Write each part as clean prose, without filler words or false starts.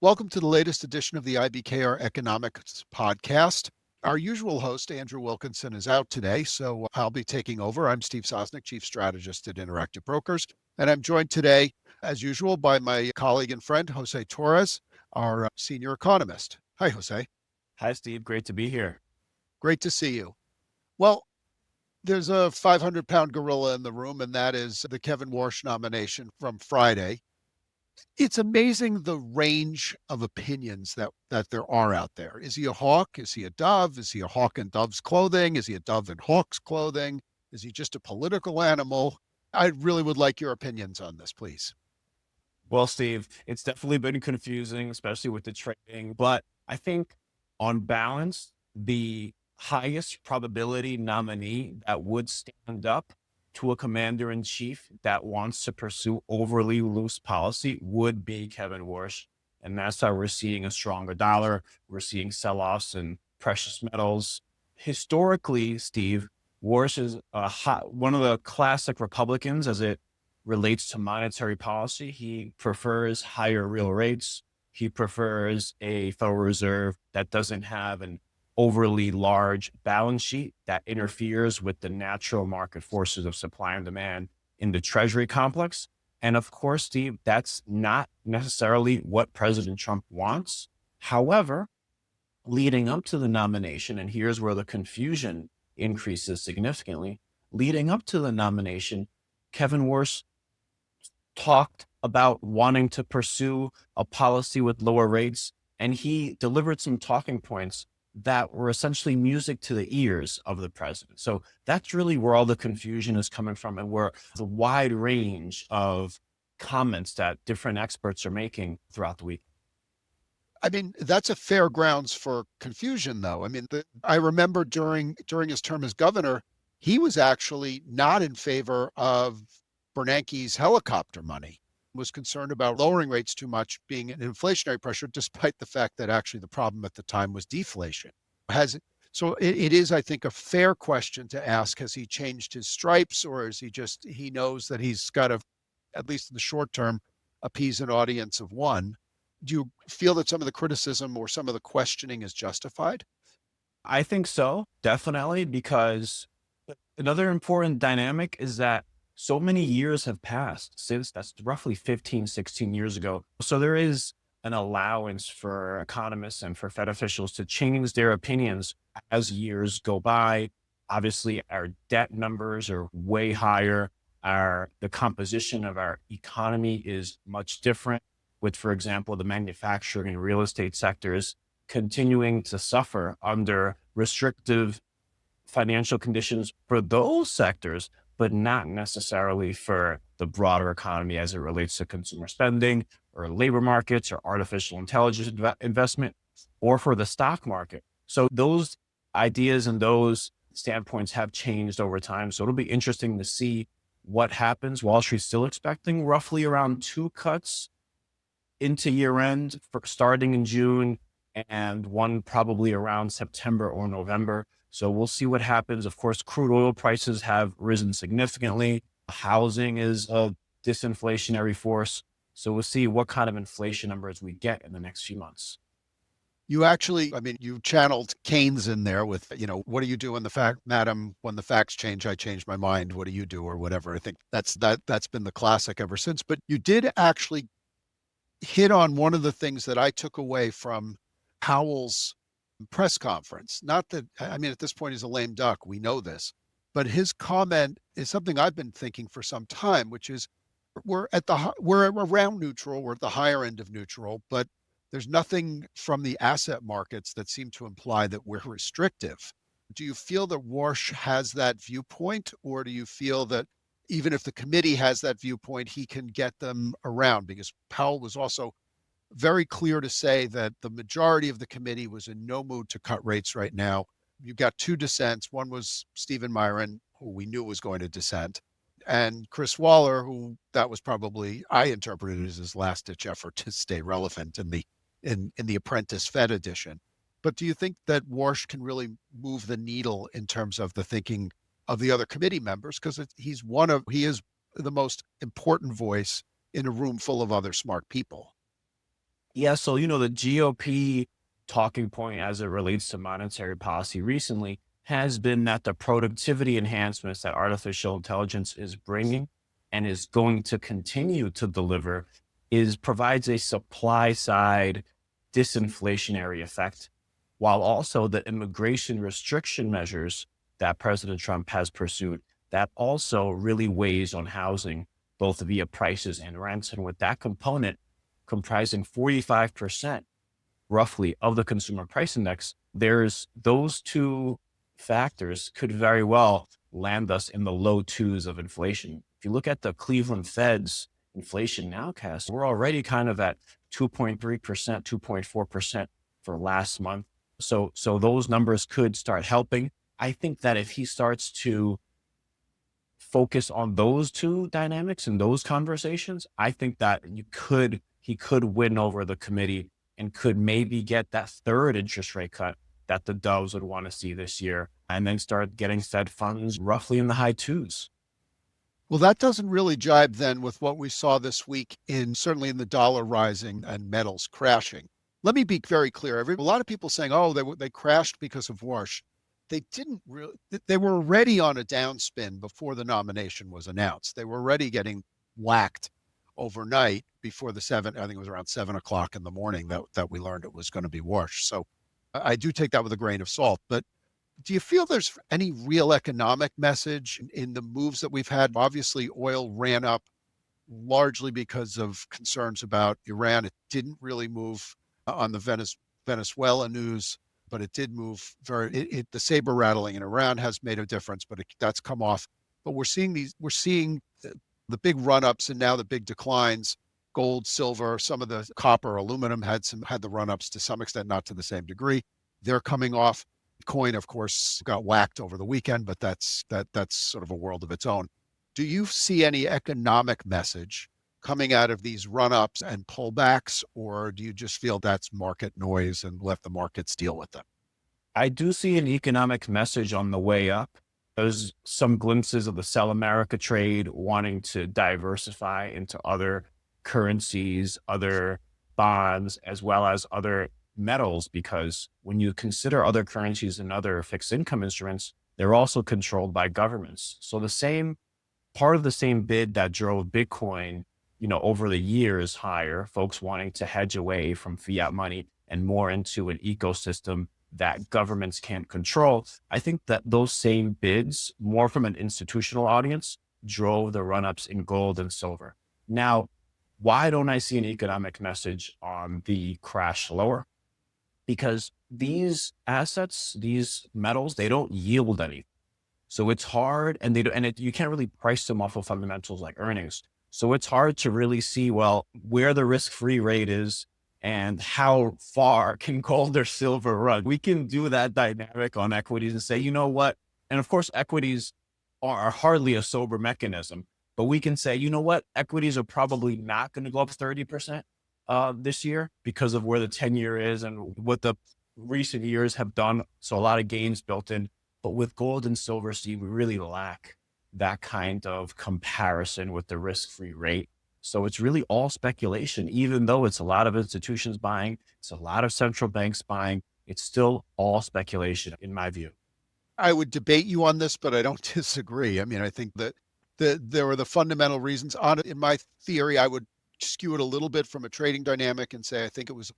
Welcome to the latest edition of the IBKR Economics Podcast. Our usual host, Andrew Wilkinson, is out today, so I'll be taking over. I'm Steve Sosnick, Chief Strategist at Interactive Brokers, and I'm joined today, as usual, by my colleague and friend, Jose Torres, our Senior Economist. Hi, Jose. Hi, Steve. Great to be here. Great to see you. Well, there's a 500-pound gorilla in the room, and that is the Kevin Warsh nomination from Friday. It's amazing the range of opinions that there are out there. Is he a hawk? Is he a dove? Is he a hawk in dove's clothing? Is he a dove in hawk's clothing? Is he just a political animal? I really would like your opinions on this, please. Well, Steve, it's definitely been confusing, especially with the trading, but I think on balance, the highest probability nominee that would stand up to a commander-in-chief that wants to pursue overly loose policy would be Kevin Warsh. And that's how we're seeing a stronger dollar. We're seeing sell-offs in precious metals. Historically, Steve, Warsh is one of the classic Republicans as it relates to monetary policy. He prefers higher real rates. He prefers a Federal Reserve that doesn't have an overly large balance sheet that interferes with the natural market forces of supply and demand in the Treasury complex. And of course, Steve, that's not necessarily what President Trump wants. However, leading up to the nomination, and here's where the confusion increases significantly, leading up to the nomination, Kevin Warsh talked about wanting to pursue a policy with lower rates, and he delivered some talking points that were essentially music to the ears of the president. So that's really where all the confusion is coming from, and where the wide range of comments that different experts are making throughout the week. I mean, that's a fair grounds for confusion, though. I mean, I remember during his term as governor, he was actually not in favor of Bernanke's helicopter money, was concerned about lowering rates too much being an inflationary pressure, despite the fact that actually the problem at the time was deflation. So it is, I think, a fair question to ask, has he changed his stripes, or is he knows that he's got to, at least in the short term, appease an audience of one? Do you feel that some of the criticism or some of the questioning is justified? I think so, definitely, because another important dynamic is that so many years have passed since that's roughly 15, 16 years ago. So there is an allowance for economists and for Fed officials to change their opinions as years go by. Obviously, our debt numbers are way higher. The composition of our economy is much different, with, for example, the manufacturing and real estate sectors continuing to suffer under restrictive financial conditions for those sectors, but not necessarily for the broader economy as it relates to consumer spending or labor markets or artificial intelligence investment or for the stock market. So those ideas and those standpoints have changed over time. So it'll be interesting to see what happens. Wall Street's still expecting roughly around 2 cuts into year end for starting in June, and one probably around September or November. So we'll see what happens. Of course, crude oil prices have risen significantly. Housing is a disinflationary force. So we'll see what kind of inflation numbers we get in the next few months. You actually, I mean, you channeled Keynes in there with, what do you do when when the facts change, I change my mind. What do you do, or whatever? I think that's been the classic ever since. But you did actually hit on one of the things that I took away from Powell's press conference. Not that, I mean, at this point, he's a lame duck. We know this. But his comment is something I've been thinking for some time, which is we're around neutral. We're at the higher end of neutral, but there's nothing from the asset markets that seem to imply that we're restrictive. Do you feel that Warsh has that viewpoint, or do you feel that even if the committee has that viewpoint, he can get them around? Because Powell was also very clear to say that the majority of the committee was in no mood to cut rates right now. You've got 2 dissents. One was Stephen Myron, who we knew was going to dissent, and Chris Waller, who that was probably, I interpreted as his last-ditch effort to stay relevant in the Apprentice Fed edition. But do you think that Warsh can really move the needle in terms of the thinking of the other committee members? Because he is the most important voice in a room full of other smart people. Yeah, so the GOP talking point as it relates to monetary policy recently has been that the productivity enhancements that artificial intelligence is bringing and is going to continue to deliver is provides a supply side disinflationary effect, while also the immigration restriction measures that President Trump has pursued that also really weighs on housing, both via prices and rents. And with that component comprising 45% roughly of the consumer price index, there's those two factors could very well land us in the low twos of inflation. If you look at the Cleveland Fed's inflation nowcast, we're already kind of at 2.3%, 2.4% for last month. So those numbers could start helping. I think that if he starts to focus on those two dynamics and those conversations, I think that he could win over the committee and could maybe get that third interest rate cut that the Doves would want to see this year, and then start getting Fed funds roughly in the high twos. Well, that doesn't really jibe then with what we saw this week in certainly in the dollar rising and metals crashing. Let me be very clear. A lot of people saying, "Oh, they crashed because of Warsh." They didn't really. They were already on a downspin before the nomination was announced. They were already getting whacked overnight before the seven. I think it was around 7 o'clock in the morning that we learned it was going to be Warsh. So I do take that with a grain of salt. But do you feel there's any real economic message in the moves that we've had? Obviously, oil ran up largely because of concerns about Iran. It didn't really move on the Venezuela news, but it did move the saber rattling in Iran has made a difference, but that's come off. But we're seeing the big run ups and now the big declines. Gold, silver, some of the copper, aluminum had the run ups to some extent, not to the same degree. They're coming off. Coin, of course, got whacked over the weekend, but that's sort of a world of its own. Do you see any economic message coming out of these run-ups and pullbacks, or do you just feel that's market noise and let the markets deal with them? I do see an economic message on the way up. There's some glimpses of the Sell America trade wanting to diversify into other currencies, other bonds, as well as other metals, because when you consider other currencies and other fixed income instruments, they're also controlled by governments. So the same part of the same bid that drove Bitcoin, over the years higher, folks wanting to hedge away from fiat money and more into an ecosystem that governments can't control. I think that those same bids, more from an institutional audience, drove the run-ups in gold and silver. Now, why don't I see an economic message on the crash lower? Because these assets, these metals, they don't yield anything. So it's hard, and you can't really price them off of fundamentals like earnings. So it's hard to really see, well, where the risk-free rate is and how far can gold or silver run. We can do that dynamic on equities and say, you know what? And of course, equities are hardly a sober mechanism, but we can say, you know what? Equities are probably not going to go up 30% this year because of where the 10-year is and what the recent years have done. So a lot of gains built in. But with gold and silver, Steve, we really lack that kind of comparison with the risk-free rate. So it's really all speculation, even though it's a lot of institutions buying, it's a lot of central banks buying, it's still all speculation in my view. I would debate you on this, but I don't disagree. I mean, I think that there were the fundamental reasons on it. In my theory, I would skew it a little bit from a trading dynamic and say I think it was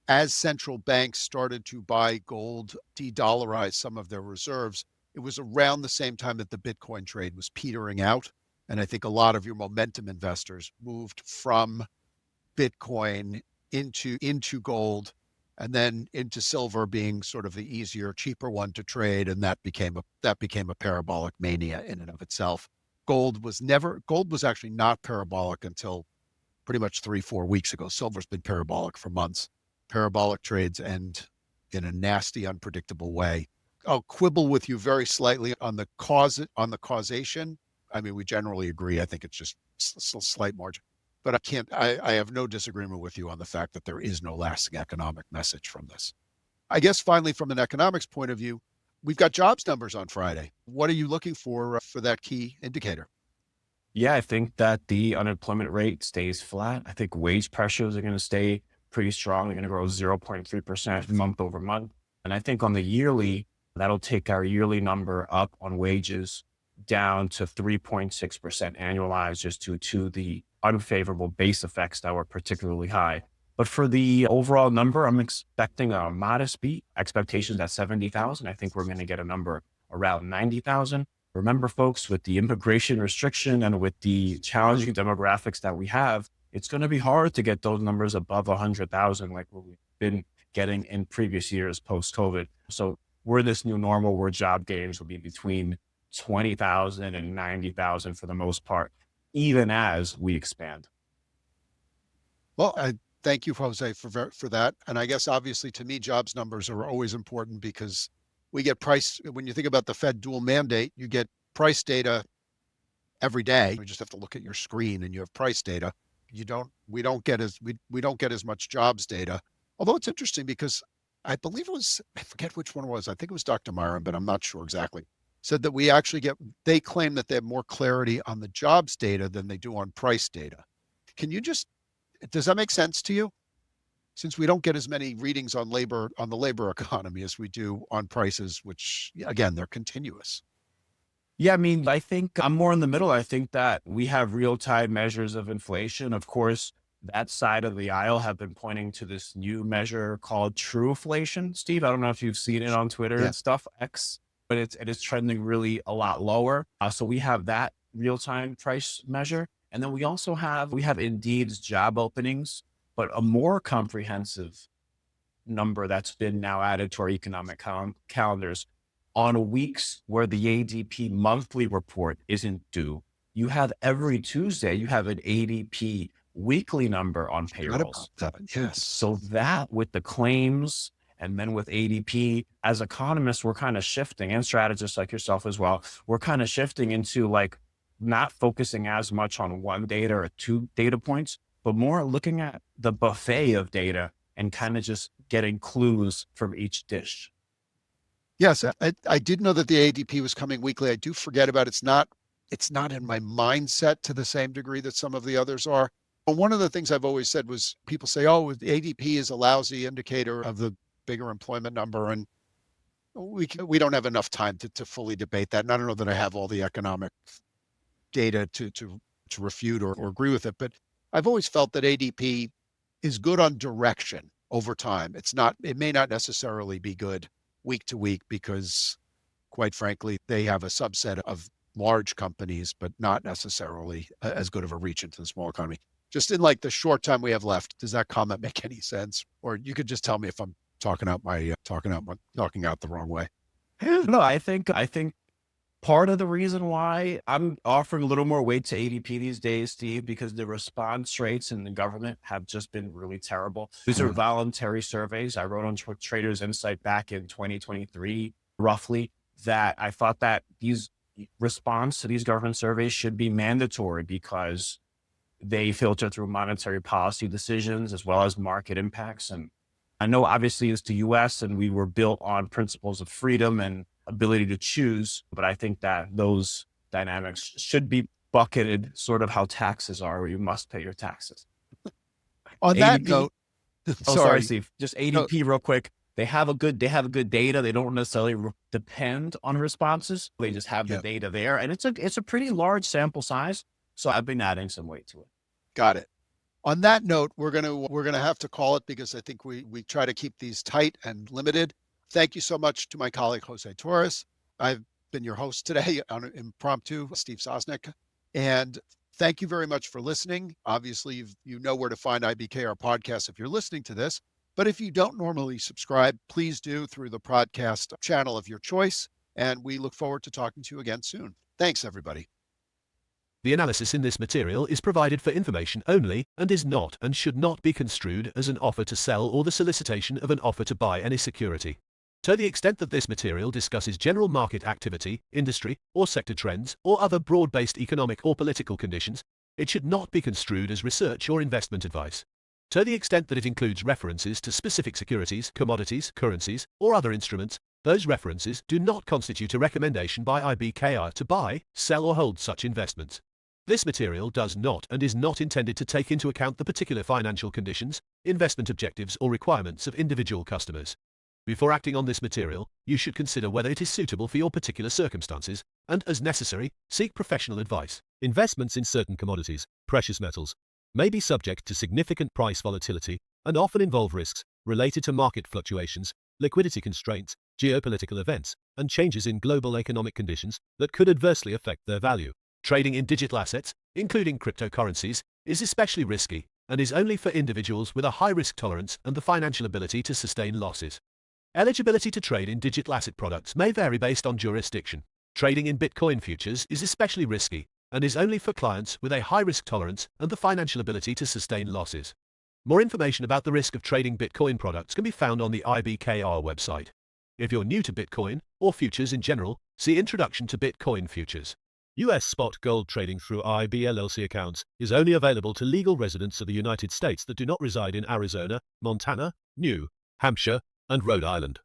as central banks started to buy gold, de-dollarize some of their reserves, it was around the same time that the Bitcoin trade was petering out. And I think a lot of your momentum investors moved from Bitcoin into gold and then into silver being sort of the easier, cheaper one to trade. And that became a parabolic mania in and of itself. Gold was actually not parabolic until pretty much 3-4 weeks ago. Silver's been parabolic for months. Parabolic trades end in a nasty, unpredictable way. I'll quibble with you very slightly on the causation. I mean, we generally agree. I think it's just slight margin, but I have no disagreement with you on the fact that there is no lasting economic message from this. I guess finally, from an economics point of view, we've got jobs numbers on Friday. What are you looking for that key indicator? Yeah, I think that the unemployment rate stays flat. I think wage pressures are going to stay pretty strong. They're going to grow 0.3% month over month. And I think on the yearly, that'll take our yearly number up on wages down to 3.6% annualized, just due to the unfavorable base effects that were particularly high. But for the overall number, I'm expecting a modest beat. Expectations at 70,000. I think we're going to get a number around 90,000. Remember, folks, with the immigration restriction and with the challenging demographics that we have, it's going to be hard to get those numbers above 100,000 like what we've been getting in previous years post-COVID. So we're this new normal where job gains will be between 20,000 and 90,000 for the most part, even as we expand. Well, I thank you, Jose, for that. And I guess obviously to me, jobs numbers are always important because we get price. When you think about the Fed dual mandate, you get price data every day. You just have to look at your screen and you have price data. We don't get as much jobs data. Although it's interesting because I believe I forget which one it was. I think it was Dr. Myron, but I'm not sure exactly. Said that we actually they claim that they have more clarity on the jobs data than they do on price data. Does that make sense to you? Since we don't get as many readings on the labor economy as we do on prices, which again, they're continuous. Yeah, I mean, I think I'm more in the middle. I think that we have real-time measures of inflation. Of course, that side of the aisle have been pointing to this new measure called true inflation. Steve, I don't know if you've seen it on Twitter and stuff, X, but it is trending really a lot lower. So we have that real-time price measure. And then we have Indeed's job openings, but a more comprehensive number that's been now added to our economic calendars. On weeks where the ADP monthly report isn't due, you have every Tuesday, you have an ADP weekly number on payrolls. Yes. So that with the claims and then with ADP, as economists, we're kind of shifting, and strategists like yourself as well, we're kind of shifting into like not focusing as much on one data or two data points, but more looking at the buffet of data and kind of just getting clues from each dish. Yes, I did know that the ADP was coming weekly. I do forget about it. It's not in my mindset to the same degree that some of the others are. But one of the things I've always said was people say, oh, the ADP is a lousy indicator of the bigger employment number. And we don't have enough time to fully debate that. And I don't know that I have all the economic data to refute or agree with it. But I've always felt that ADP is good on direction over time. It may not necessarily be good week to week because, quite frankly, they have a subset of large companies, but not necessarily as good of a reach into the small economy. Just in like the short time we have left, does that comment make any sense? Or you could just tell me if I'm talking out the wrong way. No, I think part of the reason why I'm offering a little more weight to ADP these days, Steve, because the response rates in the government have just been really terrible. These are voluntary surveys. I wrote on Traders Insight back in 2023, roughly, that I thought that these response to these government surveys should be mandatory because they filter through monetary policy decisions as well as market impacts. And I know obviously it's the US and we were built on principles of freedom and ability to choose, but I think that those dynamics should be bucketed sort of how taxes are, where you must pay your taxes. On that note, sorry, Steve, just ADP real quick. They have a good data. They don't necessarily depend on responses. They just have the data there, and it's a pretty large sample size. So I've been adding some weight to it. Got it. On that note, we're gonna have to call it because I think we try to keep these tight and limited. Thank you so much to my colleague, Jose Torres. I've been your host today on Impromptu, Steve Sosnick. And thank you very much for listening. Obviously, you know where to find IBKR Podcast if you're listening to this. But if you don't normally subscribe, please do through the podcast channel of your choice. And we look forward to talking to you again soon. Thanks, everybody. The analysis in this material is provided for information only and is not and should not be construed as an offer to sell or the solicitation of an offer to buy any security. To the extent that this material discusses general market activity, industry, or sector trends, or other broad-based economic or political conditions, it should not be construed as research or investment advice. To the extent that it includes references to specific securities, commodities, currencies, or other instruments, those references do not constitute a recommendation by IBKR to buy, sell, or hold such investments. This material does not and is not intended to take into account the particular financial conditions, investment objectives, or requirements of individual customers. Before acting on this material, you should consider whether it is suitable for your particular circumstances and, as necessary, seek professional advice. Investments in certain commodities, precious metals, may be subject to significant price volatility and often involve risks related to market fluctuations, liquidity constraints, geopolitical events, and changes in global economic conditions that could adversely affect their value. Trading in digital assets, including cryptocurrencies, is especially risky and is only for individuals with a high risk tolerance and the financial ability to sustain losses. Eligibility to trade in digital asset products may vary based on jurisdiction. Trading in Bitcoin futures is especially risky and is only for clients with a high risk tolerance and the financial ability to sustain losses. More information about the risk of trading Bitcoin products can be found on the IBKR website. If you're new to Bitcoin or futures in general, see Introduction to Bitcoin Futures. U.S. spot gold trading through IB LLC accounts is only available to legal residents of the United States that do not reside in Arizona, Montana, New Hampshire, and Rhode Island.